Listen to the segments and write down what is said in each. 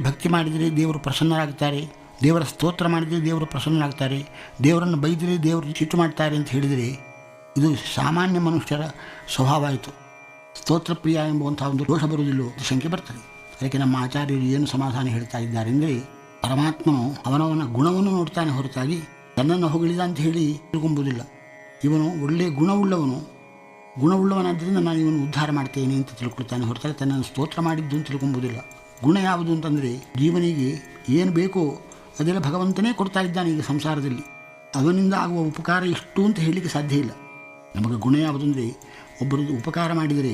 ಭಕ್ತಿ ಮಾಡಿದರೆ ದೇವರು ಪ್ರಸನ್ನರಾಗ್ತಾರೆ, ದೇವರ ಸ್ತೋತ್ರ ಮಾಡಿದರೆ ದೇವರು ಪ್ರಸನ್ನರಾಗ್ತಾರೆ, ದೇವರನ್ನು ಬೈದರೆ ದೇವರು ಸಿಟ್ಟು ಮಾಡ್ತಾರೆ ಅಂತ ಹೇಳಿದರೆ ಇದು ಸಾಮಾನ್ಯ ಮನುಷ್ಯರ ಸ್ವಭಾವ ಆಯಿತು. ಸ್ತೋತ್ರಪ್ರಿಯ ಎಂಬುವಂಥ ಒಂದು ದೋಷ ಬರುವುದಿಲ್ಲೋ ಶಂಕೆ ಬರ್ತದೆ. ಅದಕ್ಕೆ ನಮ್ಮ ಆಚಾರ್ಯರು ಏನು ಸಮಾಧಾನ ಹೇಳ್ತಾ ಇದ್ದಾರೆ ಅಂದರೆ, ಪರಮಾತ್ಮನು ಅವನವನ ಗುಣವನ್ನು ನೋಡ್ತಾನೆ ಹೊರತಾಗಿ ತನ್ನನ್ನು ಹೊಗಳಿದ ಅಂತ ಹೇಳಿ ತಿಳ್ಕೊಂಬುದಿಲ್ಲ. ಇವನು ಒಳ್ಳೆಯ ಗುಣವುಳ್ಳವನಾದ್ದರಿಂದ ನಾನು ಇವನು ಉದ್ಧಾರ ಮಾಡ್ತೇನೆ ಅಂತ ತಿಳ್ಕೊಳ್ತಾನೆ ಹೊರತಾಗಿ ತನ್ನನ್ನು ಸ್ತೋತ್ರ ಮಾಡಿದ್ದು ಅಂತ ತಿಳ್ಕೊಂಬುದಿಲ್ಲ. ಗುಣ ಯಾವುದು ಅಂತಂದರೆ, ಜೀವನಿಗೆ ಏನು ಬೇಕೋ ಅದೆಲ್ಲ ಭಗವಂತನೇ ಕೊಡ್ತಾ ಇದ್ದಾನೆ. ಈಗ ಸಂಸಾರದಲ್ಲಿ ಅವನಿಂದ ಆಗುವ ಉಪಕಾರ ಇಷ್ಟು ಅಂತ ಹೇಳಲಿಕ್ಕೆ ಸಾಧ್ಯ ಇಲ್ಲ. ನಮಗೆ ಗುಣ ಯಾವುದಂದರೆ, ಒಬ್ಬರದ್ದು ಉಪಕಾರ ಮಾಡಿದರೆ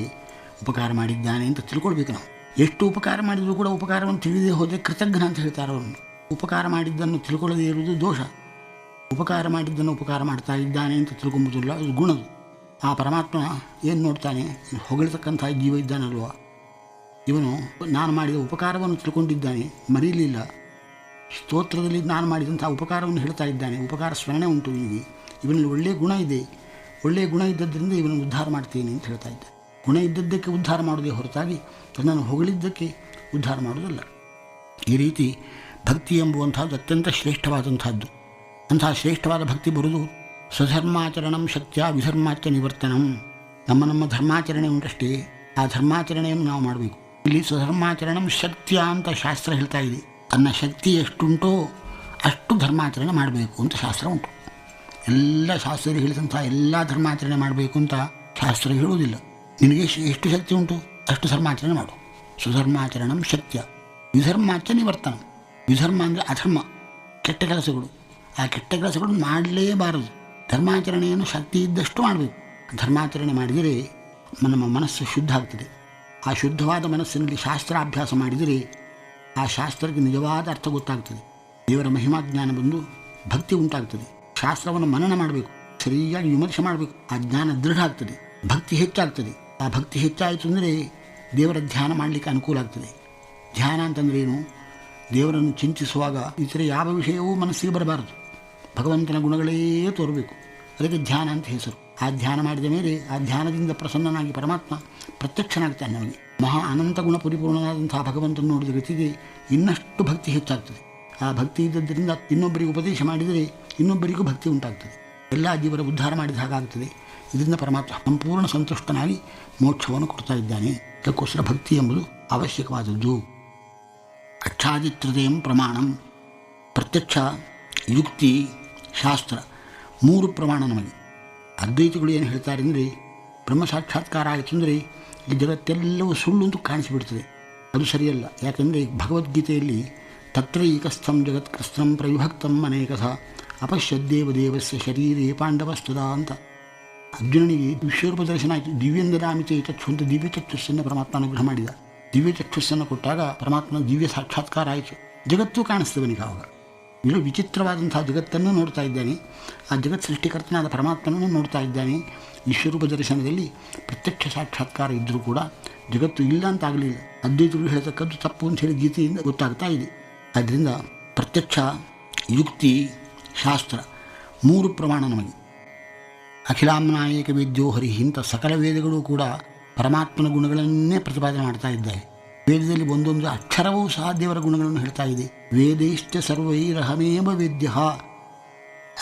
ಉಪಕಾರ ಮಾಡಿದ್ದಾನೆ ಅಂತ ತಿಳ್ಕೊಳ್ಬೇಕು. ನಾವು ಎಷ್ಟು ಉಪಕಾರ ಮಾಡಿದರೂ ಕೂಡ ಉಪಕಾರವನ್ನು ತಿಳಿದೇ ಹೋದರೆ ಕೃತಜ್ಞ ಅಂತ ಹೇಳ್ತಾರೆ ಅವರನ್ನು. ಉಪಕಾರ ಮಾಡಿದ್ದನ್ನು ತಿಳ್ಕೊಳ್ಳದೇ ಇರುವುದು ದೋಷ. ಉಪಕಾರ ಮಾಡಿದ್ದನ್ನು ಉಪಕಾರ ಮಾಡ್ತಾ ಇದ್ದಾನೆ ಅಂತ ತಿಳ್ಕೊಂಬುದಿಲ್ಲ, ಅದು ಗುಣದು. ಆ ಪರಮಾತ್ಮ ಏನು ನೋಡ್ತಾನೆ, ಹೊಗಳತಕ್ಕಂಥ ಜೀವ ಇದ್ದಾನಲ್ವ, ಇವನು ನಾನು ಮಾಡಿದ ಉಪಕಾರವನ್ನು ತಿಳ್ಕೊಂಡಿದ್ದಾನೆ, ಮರೀಲಿಲ್ಲ. ಸ್ತೋತ್ರದಲ್ಲಿ ನಾನು ಮಾಡಿದಂಥ ಉಪಕಾರವನ್ನು ಹೇಳ್ತಾ ಇದ್ದಾನೆ, ಉಪಕಾರ ಸ್ಮರಣೆ ಉಂಟು ಇವನಿಗೆ, ಇವನಲ್ಲಿ ಒಳ್ಳೆಯ ಗುಣ ಇದೆ, ಒಳ್ಳೆಯ ಗುಣ ಇದ್ದದ್ದರಿಂದ ಇವನು ಉದ್ಧಾರ ಮಾಡ್ತೇನೆ ಅಂತ ಹೇಳ್ತಾ ಇದ್ದ. ಗುಣ ಇದ್ದದ್ದಕ್ಕೆ ಉದ್ಧಾರ ಮಾಡೋದೇ ಹೊರತಾಗಿ ತನ್ನನ್ನು ಹೊಗಳಿದ್ದಕ್ಕೆ ಉದ್ಧಾರ ಮಾಡೋದಲ್ಲ. ಈ ರೀತಿ ಭಕ್ತಿ ಎಂಬುವಂಥದ್ದು ಅತ್ಯಂತ ಶ್ರೇಷ್ಠವಾದಂಥದ್ದು. ಅಂತಹ ಶ್ರೇಷ್ಠವಾದ ಭಕ್ತಿ ಬರುವುದು ಸ್ವಧರ್ಮಾಚರಣಂ ಶಕ್ತ್ಯ ವಿಧರ್ಮಾಚ ನಿವರ್ತನಂ. ನಮ್ಮ ಧರ್ಮಾಚರಣೆ ಉಂಟಷ್ಟೇ, ಆ ಧರ್ಮಾಚರಣೆಯನ್ನು ನಾವು ಮಾಡಬೇಕು. ಇಲ್ಲಿ ಸ್ವಧರ್ಮಾಚರಣಂ ಶಕ್ತಿಯ ಅಂತ ಶಾಸ್ತ್ರ ಹೇಳ್ತಾ ಇದೆ. ತನ್ನ ಶಕ್ತಿ ಎಷ್ಟುಂಟೋ ಅಷ್ಟು ಧರ್ಮಾಚರಣೆ ಮಾಡಬೇಕು ಅಂತ ಶಾಸ್ತ್ರ ಉಂಟು. ಎಲ್ಲ ಶಾಸ್ತ್ರ ಹೇಳಿದಂಥ ಎಲ್ಲ ಧರ್ಮಾಚರಣೆ ಮಾಡಬೇಕು ಅಂತ ಶಾಸ್ತ್ರ ಹೇಳುವುದಿಲ್ಲ. ನಿನಗೆ ಎಷ್ಟು ಶಕ್ತಿ ಉಂಟು ಅಷ್ಟು ಧರ್ಮಾಚರಣೆ ಮಾಡು. ಸ್ವಧರ್ಮಾಚರಣಂ ಶಕ್ತ್ಯ ವಿಧರ್ಮಾಚ ನಿವರ್ತನ. ವಿಧರ್ಮ ಅಂದರೆ ಅಧರ್ಮ, ಕೆಟ್ಟ ಕೆಲಸಗಳು. ಆ ಕೆಟ್ಟ ಕೆಲಸಗಳನ್ನು ಮಾಡಲೇಬಾರದು. ಧರ್ಮಾಚರಣೆಯನ್ನು ಶಕ್ತಿ ಇದ್ದಷ್ಟು ಮಾಡಬೇಕು. ಧರ್ಮಾಚರಣೆ ಮಾಡಿದರೆ ನಮ್ಮ ಮನಸ್ಸು ಶುದ್ಧ ಆಗ್ತದೆ. ಆ ಶುದ್ಧವಾದ ಮನಸ್ಸಿನಲ್ಲಿ ಶಾಸ್ತ್ರಾಭ್ಯಾಸ ಮಾಡಿದರೆ ಆ ಶಾಸ್ತ್ರಕ್ಕೆ ನಿಜವಾದ ಅರ್ಥ ಗೊತ್ತಾಗ್ತದೆ. ದೇವರ ಮಹಿಮಾಜ್ಞಾನ ಬಂದು ಭಕ್ತಿ ಉಂಟಾಗ್ತದೆ. ಶಾಸ್ತ್ರವನ್ನು ಮನನ ಮಾಡಬೇಕು, ಸರಿಯಾಗಿ ವಿಮರ್ಶೆ ಮಾಡಬೇಕು. ಆ ಜ್ಞಾನ ದೃಢ ಆಗ್ತದೆ, ಭಕ್ತಿ ಹೆಚ್ಚಾಗ್ತದೆ. ಆ ಭಕ್ತಿ ಹೆಚ್ಚಾಯಿತು ಅಂದರೆ ದೇವರ ಧ್ಯಾನ ಮಾಡಲಿಕ್ಕೆ ಅನುಕೂಲ ಆಗ್ತದೆ. ಧ್ಯಾನ ಅಂತಂದರೆ ಏನು? ದೇವರನ್ನು ಚಿಂತಿಸುವಾಗ ಇತರೆ ಯಾವ ವಿಷಯವೂ ಮನಸ್ಸಿಗೆ ಬರಬಾರದು, ಭಗವಂತನ ಗುಣಗಳೇ ತೋರಬೇಕು. ಅದಕ್ಕೆ ಧ್ಯಾನ ಅಂತ ಹೆಸರು. ಆ ಧ್ಯಾನ ಮಾಡಿದ ಮೇಲೆ ಆ ಧ್ಯಾನದಿಂದ ಪ್ರಸನ್ನನಾಗಿ ಪರಮಾತ್ಮ ಪ್ರತ್ಯಕ್ಷನಾಗ್ತಾನೆ ನಮಗೆ. ಮಹಾ ಅನಂತ ಗುಣ ಪರಿಪೂರ್ಣನಾದಂತಹ ಭಗವಂತನ ನೋಡಿದ ಗತಿಗೆ ಇನ್ನಷ್ಟು ಭಕ್ತಿ ಹೆಚ್ಚಾಗ್ತದೆ. ಆ ಭಕ್ತಿ ಇದ್ದದ್ದರಿಂದ ಇನ್ನೊಬ್ಬರಿಗೆ ಉಪದೇಶ ಮಾಡಿದರೆ ಇನ್ನೊಬ್ಬರಿಗೂ ಭಕ್ತಿ ಉಂಟಾಗ್ತದೆ. ಎಲ್ಲ ಜೀವರ ಉದ್ಧಾರ ಮಾಡಿದ ಹಾಗಾಗ್ತದೆ. ಇದರಿಂದ ಪರಮಾತ್ಮ ಸಂಪೂರ್ಣ ಸಂತುಷ್ಟನಾಗಿ ಮೋಕ್ಷವನ್ನು ಕೊಡ್ತಾ ಇದ್ದಾನೆ. ಅದಕ್ಕೋಸ್ಕರ ಭಕ್ತಿ ಎಂಬುದು ಅವಶ್ಯಕವಾದದ್ದು. ಅಕ್ಷಾದಿತ್ರತೆಯಂ ಪ್ರಮಾಣಂ, ಪ್ರತ್ಯಕ್ಷ, ಯುಕ್ತಿ, ಶಾಸ್ತ್ರ, 3 ಪ್ರಮಾಣ ನಮಗೆ. ಅದ್ವೈತಿಗಳು ಏನು ಹೇಳ್ತಾರೆ ಅಂದರೆ, ಬ್ರಹ್ಮ ಸಾಕ್ಷಾತ್ಕಾರ ಆಯಿತು ಅಂದರೆ ಈ ಜಗತ್ತೆಲ್ಲವೂ ಸುಳ್ಳು ಅಂತ ಕಾಣಿಸಿಬಿಡ್ತದೆ. ಅದು ಸರಿಯಲ್ಲ. ಯಾಕೆಂದರೆ ಭಗವದ್ಗೀತೆಯಲ್ಲಿ ತತ್ರ ಏಕಸ್ಥಂ ಜಗತ್ಕೃಷ್ಣಂ ಪ್ರವಿಭಕ್ತಂ ಅನೇಕಥ ಅಪಶ್ಯದ್ದೇವ ದೇವಸ್ಯ ಶರೀರೇ ಪಾಂಡವಸ್ತುದಾ ಅಂತ ಅರ್ಜುನನಿಗೆ ವಿಶ್ವರೂಪ ದರ್ಶನ ಆಯಿತು. ದಿವ್ಯಂದರಾಮಿತೆ ಚಕ್ಷು ಅಂತ ದಿವ್ಯ ಚಕ್ಷುಸ್ಸನ್ನು ಪರಮಾತ್ಮ ಅನುಗ್ರಹ ಮಾಡಿದ. ದಿವ್ಯ ಚಕ್ಷುಸ್ಸನ್ನು ಕೊಟ್ಟಾಗ ಪರಮಾತ್ಮನ ದಿವ್ಯ ಸಾಕ್ಷಾತ್ಕಾರ ಆಯಿತು. ಜಗತ್ತು ಕಾಣಿಸ್ತವನಿಗೆ ಆವಾಗ. ಇದು ವಿಚಿತ್ರವಾದಂಥ ಜಗತ್ತನ್ನು ನೋಡ್ತಾ ಇದ್ದಾನೆ. ಆ ಜಗತ್ ಸೃಷ್ಟಿಕರ್ತನಾದ ಪರಮಾತ್ಮನನ್ನು ನೋಡ್ತಾ ಇದ್ದಾನೆ. ವಿಶ್ವರೂಪ ದರ್ಶನದಲ್ಲಿ ಪ್ರತ್ಯಕ್ಷ ಸಾಕ್ಷಾತ್ಕಾರ ಇದ್ದರೂ ಕೂಡ ಜಗತ್ತು ಇಲ್ಲ ಅಂತ ಆಗಲಿಲ್ಲ. ಅದ್ವೈತರು ಹೇಳತಕ್ಕದ್ದು ತಪ್ಪು ಅಂತ ಹೇಳಿ ಗೀತೆಯಿಂದ ಗೊತ್ತಾಗ್ತಾ ಇದೆ. ಆದ್ದರಿಂದ ಪ್ರತ್ಯಕ್ಷ, ಯುಕ್ತಿ, ಶಾಸ್ತ್ರ 3 ಪ್ರಮಾಣ ನಮಗೆ. ಅಖಿಲಾಮ್ನಾಯಕ ವೇದ್ಯೋ ಹರಿ ಇಂಥ ಸಕಲ ವೇದಗಳು ಕೂಡ ಪರಮಾತ್ಮನ ಗುಣಗಳನ್ನೇ ಪ್ರತಿಪಾದನೆ ಮಾಡ್ತಾ ಇದ್ದಾವೆ. ವೇದದಲ್ಲಿ ಒಂದೊಂದು ಅಕ್ಷರವೂ ಸಹ ದೇವರ ಗುಣಗಳನ್ನು ಹೇಳ್ತಾ ಇದೆ. ವೇದೈಶ್ಚ ಸರ್ವೈರಹಮೇವ ವೇದ್ಯ.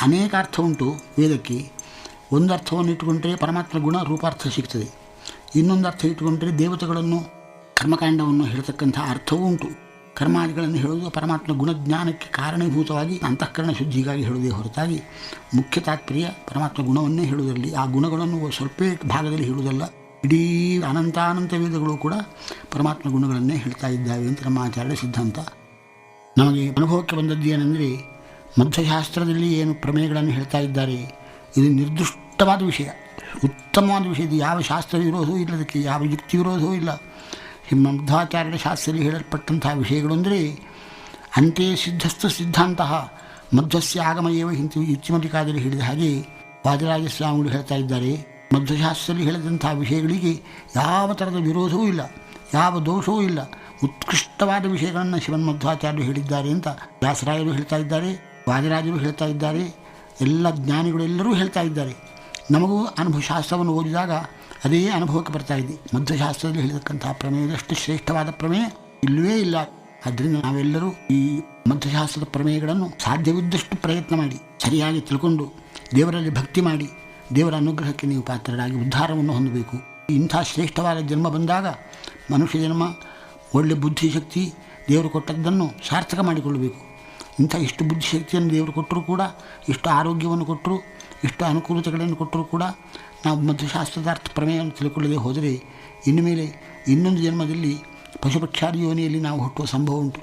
ಅನೇಕ ಅರ್ಥ ಉಂಟು ವೇದಕ್ಕೆ. ಒಂದು ಅರ್ಥವನ್ನು ಇಟ್ಟುಕೊಂಡ್ರೆ ಪರಮಾತ್ಮ ಗುಣ ರೂಪಾರ್ಥ ಸಿಗ್ತದೆ. ಇನ್ನೊಂದು ಅರ್ಥ ಇಟ್ಟುಕೊಂಡ್ರೆ ದೇವತೆಗಳನ್ನು ಕರ್ಮಕಾಂಡವನ್ನು ಹೇಳ್ತಕ್ಕಂಥ ಅರ್ಥವೂ ಉಂಟು. ಕರ್ಮಾದಿಗಳನ್ನು ಹೇಳುವುದು ಪರಮಾತ್ಮ ಗುಣಜ್ಞಾನಕ್ಕೆ ಕಾರಣೀಭೂತವಾಗಿ ಅಂತಃಕರಣ ಶುದ್ಧಿಗಾಗಿ ಹೇಳುವುದೇ ಹೊರತಾಗಿ ಮುಖ್ಯ ತಾತ್ಪರ್ಯ ಪರಮಾತ್ಮ ಗುಣವನ್ನೇ ಹೇಳುವುದರಲ್ಲಿ. ಆ ಗುಣಗಳನ್ನು ಸ್ವಲ್ಪ ಭಾಗದಲ್ಲಿ ಹೇಳುವುದಲ್ಲ, ಇಡೀ ಅನಂತಾನಂತ ವೇದಗಳು ಕೂಡ ಪರಮಾತ್ಮ ಗುಣಗಳನ್ನೇ ಹೇಳ್ತಾ ಇದ್ದಾವೆ ಅಂತ ನಮ್ಮ ಆಚಾರ್ಯ ಸಿದ್ಧಾಂತ. ನಮಗೆ ಅನುಭವಕ್ಕೆ ಬಂದದ್ದು ಏನೆಂದರೆ, ಮಧ್ಯಶಾಸ್ತ್ರದಲ್ಲಿ ಏನು ಪ್ರಮೇಯಗಳನ್ನು ಹೇಳ್ತಾ ಇದ್ದಾರೆ ಇದು ನಿರ್ದಿಷ್ಟವಾದ ವಿಷಯ, ಉತ್ತಮವಾದ ವಿಷಯ. ಇದು ಯಾವ ಶಾಸ್ತ್ರ ವಿರೋಧವೂ ಇಲ್ಲದಕ್ಕೆ, ಯಾವ ಯುಕ್ತಿ ವಿರೋಧವೂ ಇಲ್ಲ. ಮಧ್ವಾಚಾರ್ಯರ ಶಾಸ್ತ್ರದಲ್ಲಿ ಹೇಳಲ್ಪಟ್ಟಂಥ ವಿಷಯಗಳು ಅಂದರೆ ಅಂತೆ ಸಿದ್ಧಸ್ಥ ಸಿದ್ಧಾಂತ ಮಧ್ವಸ್ಯ ಆಗಮಯೇವ ಹಿಂತಿ ಯುಕ್ತಿಮತಿಕಾದಲ್ಲಿ ಹೇಳಿದ ಹಾಗೆ ವಾದಿರಾಜ ಸ್ವಾಮಿಗಳು ಹೇಳ್ತಾ ಇದ್ದಾರೆ. ಮಧ್ವಶಾಸ್ತ್ರದಲ್ಲಿ ಹೇಳಿದಂಥ ವಿಷಯಗಳಿಗೆ ಯಾವ ಥರದ ವಿರೋಧವೂ ಇಲ್ಲ, ಯಾವ ದೋಷವೂ ಇಲ್ಲ. ಉತ್ಕೃಷ್ಟವಾದ ವಿಷಯಗಳನ್ನು ಶಿವನ್ಮಧ್ವಾಚಾರ್ಯರು ಹೇಳಿದ್ದಾರೆ ಅಂತ ವ್ಯಾಸರಾಯರು ಹೇಳ್ತಾ ಇದ್ದಾರೆ, ವಾದಿರಾಜರು ಹೇಳ್ತಾ ಇದ್ದಾರೆ, ಎಲ್ಲ ಜ್ಞಾನಿಗಳು ಎಲ್ಲರೂ ಹೇಳ್ತಾ ಇದ್ದಾರೆ. ನಮಗೂ ಅನುಭವ ಶಾಸ್ತ್ರವನ್ನು ಓದಿದಾಗ ಅದೇ ಅನುಭವಕ್ಕೆ ಬರ್ತಾ ಇದೆ. ಮಧ್ವಶಾಸ್ತ್ರದಲ್ಲಿ ಹೇಳಿದಕ್ಕಂಥ ಪ್ರಮೇಯದಷ್ಟು ಶ್ರೇಷ್ಠವಾದ ಪ್ರಮೇಯ ಇಲ್ಲವೇ ಇಲ್ಲ. ಆದ್ದರಿಂದ ನಾವೆಲ್ಲರೂ ಈ ಮಂತ್ರಶಾಸ್ತ್ರದ ಪ್ರಮೇಯಗಳನ್ನು ಸಾಧ್ಯವಿದ್ದಷ್ಟು ಪ್ರಯತ್ನ ಮಾಡಿ ಸರಿಯಾಗಿ ತಿಳ್ಕೊಂಡು ದೇವರಲ್ಲಿ ಭಕ್ತಿ ಮಾಡಿ ದೇವರ ಅನುಗ್ರಹಕ್ಕೆ ನೀವು ಪಾತ್ರರಾಗಿ ಉದ್ಧಾರವನ್ನು ಹೊಂದಬೇಕು. ಇಂಥ ಶ್ರೇಷ್ಠವಾದ ಜನ್ಮ ಬಂದಾಗ ಮನುಷ್ಯ ಜನ್ಮ ಒಳ್ಳೆ ಬುದ್ಧಿಶಕ್ತಿ ದೇವರು ಕೊಟ್ಟದ್ದನ್ನು ಸಾರ್ಥಕ ಮಾಡಿಕೊಳ್ಳಬೇಕು. ಇಂಥ ಇಷ್ಟು ಬುದ್ಧಿಶಕ್ತಿಯನ್ನು ದೇವರು ಕೊಟ್ಟರೂ ಕೂಡ, ಇಷ್ಟು ಆರೋಗ್ಯವನ್ನು ಕೊಟ್ಟರು, ಇಷ್ಟು ಅನುಕೂಲತೆಗಳನ್ನು ಕೊಟ್ಟರೂ ಕೂಡ ನಾವು ಮಂತ್ರಶಾಸ್ತ್ರದ ಅರ್ಥ ಪ್ರಮೇಯವನ್ನು ತಿಳ್ಕೊಳ್ಳದೆ ಹೋದರೆ ಇನ್ನು ಮೇಲೆ ಇನ್ನೊಂದು ಜನ್ಮದಲ್ಲಿ ಪಶುಪಕ್ಷಾದಿ ಯೋನಿಯಲ್ಲಿ ನಾವು ಹುಟ್ಟುವ ಸಂಭವ ಉಂಟು.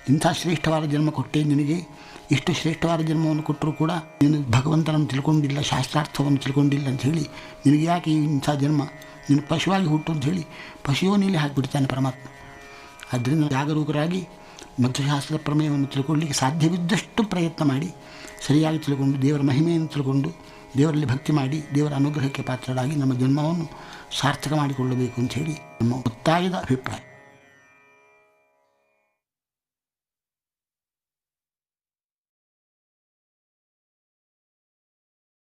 ಇಂಥ ಶ್ರೇಷ್ಠವಾದ ಜನ್ಮ ಕೊಟ್ಟೇ ನಿನಗೆ, ಇಷ್ಟು ಶ್ರೇಷ್ಠವಾದ ಜನ್ಮವನ್ನು ಕೊಟ್ಟರೂ ಕೂಡ ನೀನು ಭಗವಂತನನ್ನು ತಿಳ್ಕೊಂಡಿಲ್ಲ, ಶಾಸ್ತ್ರಾರ್ಥವನ್ನು ತಿಳ್ಕೊಂಡಿಲ್ಲ ಅಂಥೇಳಿ ನಿನಗೆ ಯಾಕೆ ಇಂಥ ಜನ್ಮ, ನೀನು ಪಶುವಾಗಿ ಹುಟ್ಟು ಅಂಥೇಳಿ ಪಶುಯೋನಿಯಲ್ಲಿ ಹಾಕಿಬಿಡ್ತಾನೆ ಪರಮಾತ್ಮ. ಆದ್ದರಿಂದ ಜಾಗರೂಕರಾಗಿ ಮಂತ್ರಶಾಸ್ತ್ರದ ಪ್ರಮೇಯವನ್ನು ತಿಳ್ಕೊಳ್ಳಿಕ್ಕೆ ಸಾಧ್ಯವಿದ್ದಷ್ಟು ಪ್ರಯತ್ನ ಮಾಡಿ ಸರಿಯಾಗಿ ತಿಳ್ಕೊಂಡು ದೇವರ ಮಹಿಮೆಯನ್ನು ತಿಳ್ಕೊಂಡು ದೇವರಲ್ಲಿ ಭಕ್ತಿ ಮಾಡಿ ದೇವರ ಅನುಗ್ರಹಕ್ಕೆ ಪಾತ್ರರಾಗಿ ನಮ್ಮ ಜನ್ಮವನ್ನು ಸಾರ್ಥಕ ಮಾಡಿಕೊಳ್ಳಬೇಕು ಅಂಥೇಳಿ ನಮ್ಮ ಒತ್ತಾಯದ ಅಭಿಪ್ರಾಯ.